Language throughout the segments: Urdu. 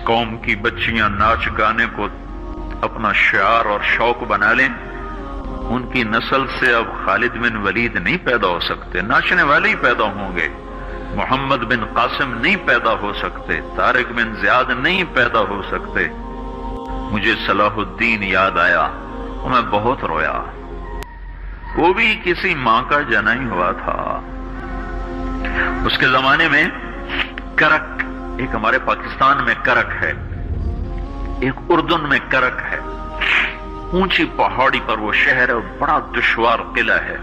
قوم کی بچیاں ناچ گانے کو اپنا شعار اور شوق بنا لیں، ان کی نسل سے اب خالد بن ولید نہیں پیدا ہو سکتے، ناچنے والے ہی پیدا ہوں گے، محمد بن قاسم نہیں پیدا ہو سکتے، طارق بن زیاد نہیں پیدا ہو سکتے۔ مجھے صلاح الدین یاد آیا اور میں بہت رویا۔ وہ بھی کسی ماں کا جنا ہی ہوا تھا۔ اس کے زمانے میں کرک، ایک ہمارے پاکستان میں کرک ہے، ایک اردن میں کرک ہے، اونچی پہاڑی پر وہ شہر ہے، بڑا دشوار قلعہ ہے۔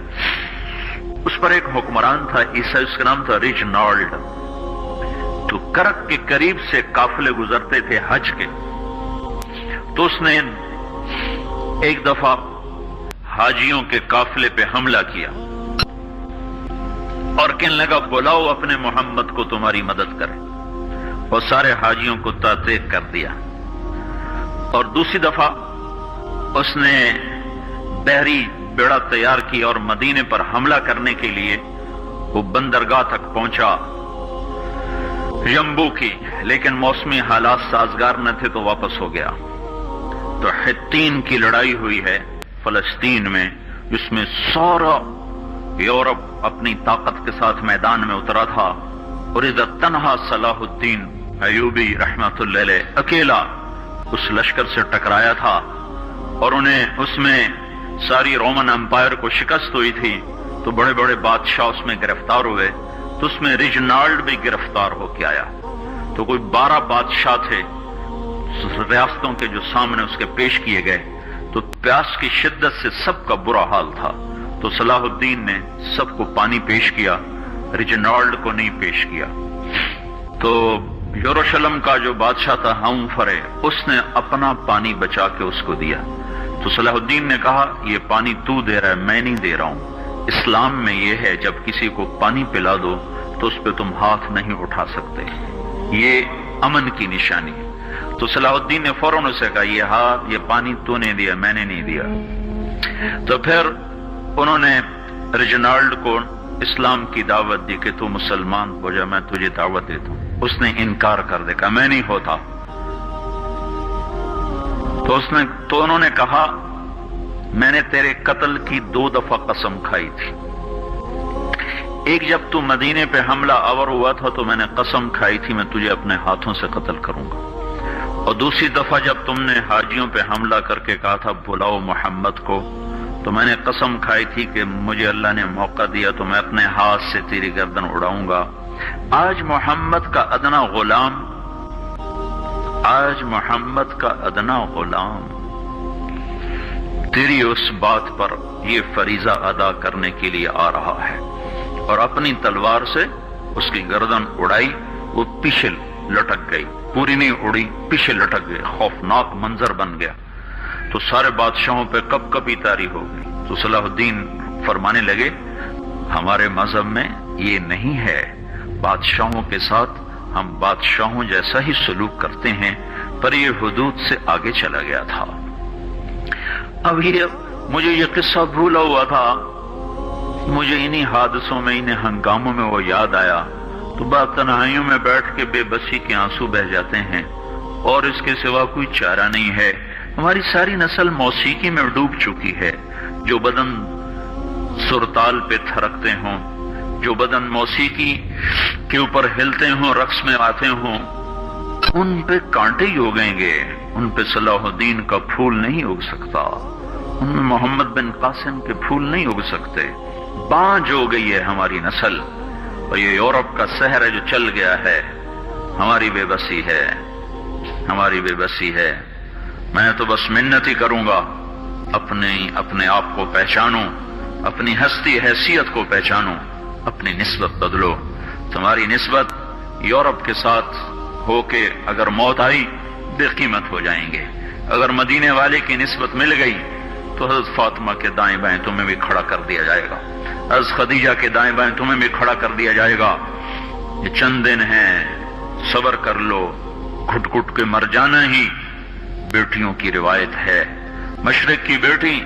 اس پر ایک حکمران تھا عیسائی، اس کا نام تھا ریجنالڈ۔ تو کرک کے قریب سے قافلے گزرتے تھے حج کے، تو اس نے ایک دفعہ حاجیوں کے قافلے پہ حملہ کیا اور کہنے لگا بلاؤ اپنے محمد کو تمہاری مدد کرے، اور سارے حاجیوں کو تعطیق کر دیا۔ اور دوسری دفعہ اس نے بحری بیڑا تیار کی اور مدینے پر حملہ کرنے کے لیے وہ بندرگاہ تک پہنچا یمبو کی، لیکن موسمی حالات سازگار نہ تھے تو واپس ہو گیا۔ تو حطین کی لڑائی ہوئی ہے فلسطین میں، جس میں سارا یورپ اپنی طاقت کے ساتھ میدان میں اترا تھا، اور ادھر تنہا صلاح الدین ایوبی رحمت اللہ علیہ اکیلا اس لشکر سے ٹکرایا تھا، اور انہیں اس میں ساری رومن امپائر کو شکست ہوئی تھی، تو بڑے بڑے بادشاہ اس میں گرفتار ہوئے، تو اس میں ریجنالڈ بھی گرفتار ہو کے آیا۔ تو کوئی 12 بادشاہ تھے ریاستوں کے جو سامنے اس کے پیش کیے گئے، تو پیاس کی شدت سے سب کا برا حال تھا، تو صلاح الدین نے سب کو پانی پیش کیا، ریجنالڈ کو نہیں پیش کیا۔ تو یروشلم کا جو بادشاہ تھا ہمفرے، اس نے اپنا پانی بچا کے اس کو دیا۔ تو صلاح الدین نے کہا یہ پانی تو دے رہا ہے، میں نہیں دے رہا ہوں۔ اسلام میں یہ ہے جب کسی کو پانی پلا دو تو اس پہ تم ہاتھ نہیں اٹھا سکتے، یہ امن کی نشانی ہے۔ تو صلاح الدین نے فوراً اسے کہا یہ پانی تو نے دیا، میں نے نہیں دیا۔ تو پھر انہوں نے ریجنالڈ کو اسلام کی دعوت دی کہ تو مسلمان ہو جا، میں تجھے دعوت دیتا ہوں۔ اس نے انکار کر دیا، کہا میں نہیں ہوتا۔ تو انہوں نے کہا میں نے تیرے قتل کی 2 دفعہ قسم کھائی تھی، ایک جب تو مدینے پہ حملہ آور ہوا تھا تو میں نے قسم کھائی تھی میں تجھے اپنے ہاتھوں سے قتل کروں گا، اور دوسری دفعہ جب تم نے حاجیوں پہ حملہ کر کے کہا تھا بلاؤ محمد کو، تو میں نے قسم کھائی تھی کہ مجھے اللہ نے موقع دیا تو میں اپنے ہاتھ سے تیری گردن اڑاؤں گا۔ آج محمد کا ادنا غلام تیری اس بات پر یہ فریضہ ادا کرنے کے لیے آ رہا ہے، اور اپنی تلوار سے اس کی گردن اڑائی، وہ پیچھے لٹک گئی، پوری نہیں اڑی، پیچھے لٹک گئی، خوفناک منظر بن گیا۔ تو سارے بادشاہوں پہ کپ کپی طاری ہو گئی۔ تو صلاح الدین فرمانے لگے ہمارے مذہب میں یہ نہیں ہے، بادشاہوں کے ساتھ ہم بادشاہوں جیسا ہی سلوک کرتے ہیں، پر یہ حدود سے آگے چلا گیا تھا۔ اب مجھے یہ قصہ بھولا ہوا تھا، مجھے انہی حادثوں میں، انہی ہنگاموں میں وہ یاد آیا، تو بعد تنہائیوں میں بیٹھ کے بے بسی کے آنسو بہہ جاتے ہیں، اور اس کے سوا کوئی چارہ نہیں ہے۔ ہماری ساری نسل موسیقی میں ڈوب چکی ہے، جو بدن سرتال پہ تھرکتے ہوں، جو بدن موسیقی کے اوپر ہلتے ہوں، رقص میں آتے ہوں، ان پہ کانٹے ہی اگیں گے، ان پہ صلاح الدین کا پھول نہیں اگ سکتا، ان میں محمد بن قاسم کے پھول نہیں اگ سکتے۔ بانجھ ہو گئی ہے ہماری نسل، اور یہ یورپ کا سحر ہے جو چل گیا ہے، ہماری بے بسی ہے، ہماری بے بسی ہے۔ میں تو بس منت ہی کروں گا اپنے آپ کو پہچانو، اپنی ہستی حیثیت کو پہچانو، اپنی نسبت بدلو۔ تمہاری نسبت یورپ کے ساتھ ہو کے اگر موت آئی بے قیمت ہو جائیں گے، اگر مدینے والے کی نسبت مل گئی تو حضرت فاطمہ کے دائیں بائیں تمہیں بھی کھڑا کر دیا جائے گا، حضرت خدیجہ کے دائیں بائیں تمہیں بھی کھڑا کر دیا جائے گا۔ یہ چند دن ہیں، صبر کر لو، گھٹ گھٹ کے مر جانا ہی بیٹیوں کی روایت ہے۔ مشرق کی بیٹی،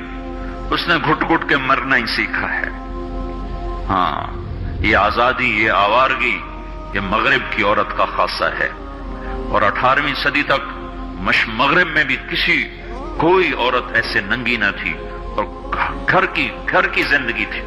اس نے گھٹ گھٹ کے مرنا ہی سیکھا ہے۔ ہاں، یہ آزادی، یہ آوارگی، یہ مغرب کی عورت کا خاصہ ہے۔ اور 18ویں صدی تک مغرب میں بھی کوئی عورت ایسے ننگی نہ تھی، اور گھر کی زندگی تھی۔